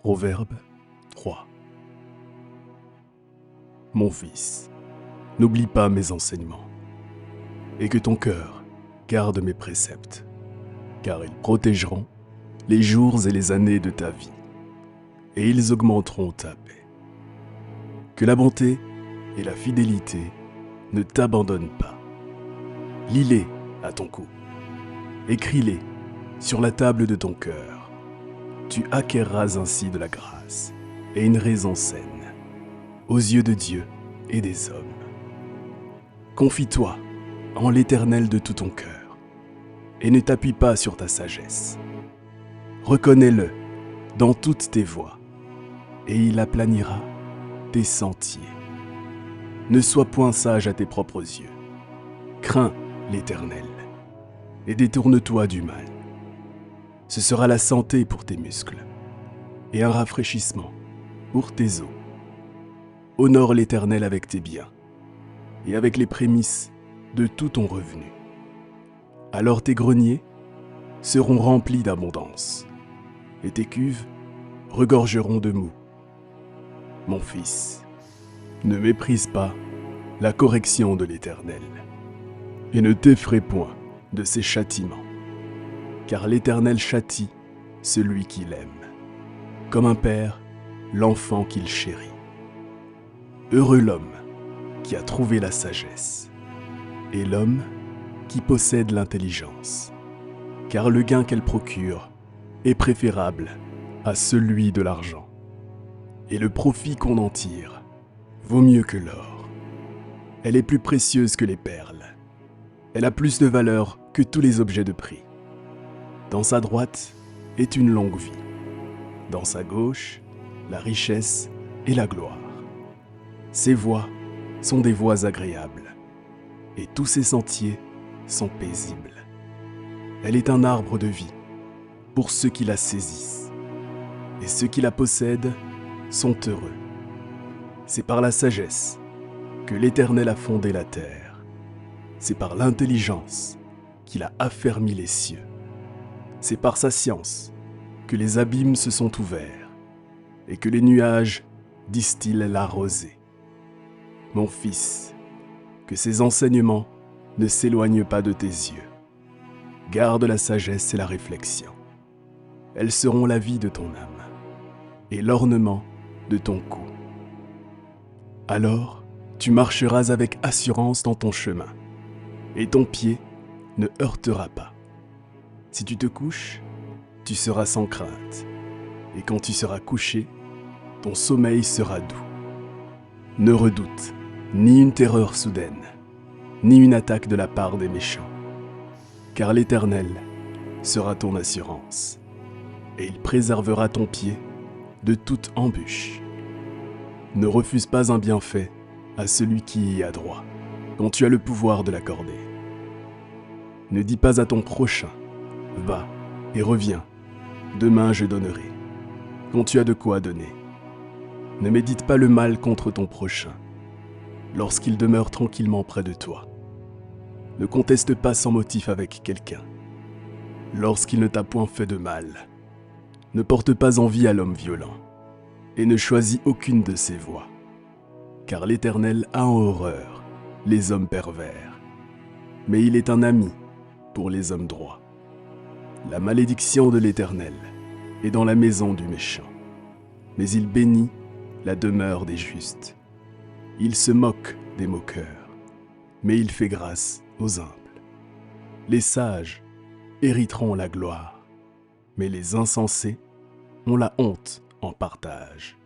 Proverbe 3. Mon fils, n'oublie pas mes enseignements, et que ton cœur garde mes préceptes, car ils protégeront les jours et les années de ta vie, et ils augmenteront ta paix. Que la bonté et la fidélité ne t'abandonnent pas. Lis-les à ton cou, écris-les sur la table de ton cœur. Tu acquerras ainsi de la grâce et une raison saine aux yeux de Dieu et des hommes. Confie-toi en l'Éternel de tout ton cœur et ne t'appuie pas sur ta sagesse. Reconnais-le dans toutes tes voies et il aplanira tes sentiers. Ne sois point sage à tes propres yeux. Crains l'Éternel et détourne-toi du mal. Ce sera la santé pour tes muscles et un rafraîchissement pour tes os. Honore l'Éternel avec tes biens et avec les prémices de tout ton revenu. Alors tes greniers seront remplis d'abondance et tes cuves regorgeront de mou. Mon fils, ne méprise pas la correction de l'Éternel et ne t'effraie point de ses châtiments. Car l'Éternel châtie celui qu'il aime, comme un père l'enfant qu'il chérit. Heureux l'homme qui a trouvé la sagesse, et l'homme qui possède l'intelligence, car le gain qu'elle procure est préférable à celui de l'argent, et le profit qu'on en tire vaut mieux que l'or. Elle est plus précieuse que les perles, elle a plus de valeur que tous les objets de prix. Dans sa droite est une longue vie. Dans sa gauche, la richesse et la gloire. Ses voies sont des voies agréables, et tous ses sentiers sont paisibles. Elle est un arbre de vie pour ceux qui la saisissent, et ceux qui la possèdent sont heureux. C'est par la sagesse que l'Éternel a fondé la terre. C'est par l'intelligence qu'il a affermi les cieux. C'est par sa science que les abîmes se sont ouverts et que les nuages distillent la rosée. Mon fils, que ces enseignements ne s'éloignent pas de tes yeux. Garde la sagesse et la réflexion. Elles seront la vie de ton âme et l'ornement de ton cou. Alors, tu marcheras avec assurance dans ton chemin et ton pied ne heurtera pas. Si tu te couches, tu seras sans crainte, et quand tu seras couché, ton sommeil sera doux. Ne redoute ni une terreur soudaine, ni une attaque de la part des méchants, car l'Éternel sera ton assurance, et il préservera ton pied de toute embûche. Ne refuse pas un bienfait à celui qui y a droit, quand tu as le pouvoir de l'accorder. Ne dis pas à ton prochain: va et reviens, demain je donnerai, quand tu as de quoi donner. Ne médite pas le mal contre ton prochain, lorsqu'il demeure tranquillement près de toi. Ne conteste pas sans motif avec quelqu'un, lorsqu'il ne t'a point fait de mal. Ne porte pas envie à l'homme violent, et ne choisis aucune de ses voies, car l'Éternel a en horreur les hommes pervers, mais il est un ami pour les hommes droits. La malédiction de l'Éternel est dans la maison du méchant, mais il bénit la demeure des justes. Il se moque des moqueurs, mais il fait grâce aux humbles. Les sages hériteront la gloire, mais les insensés ont la honte en partage.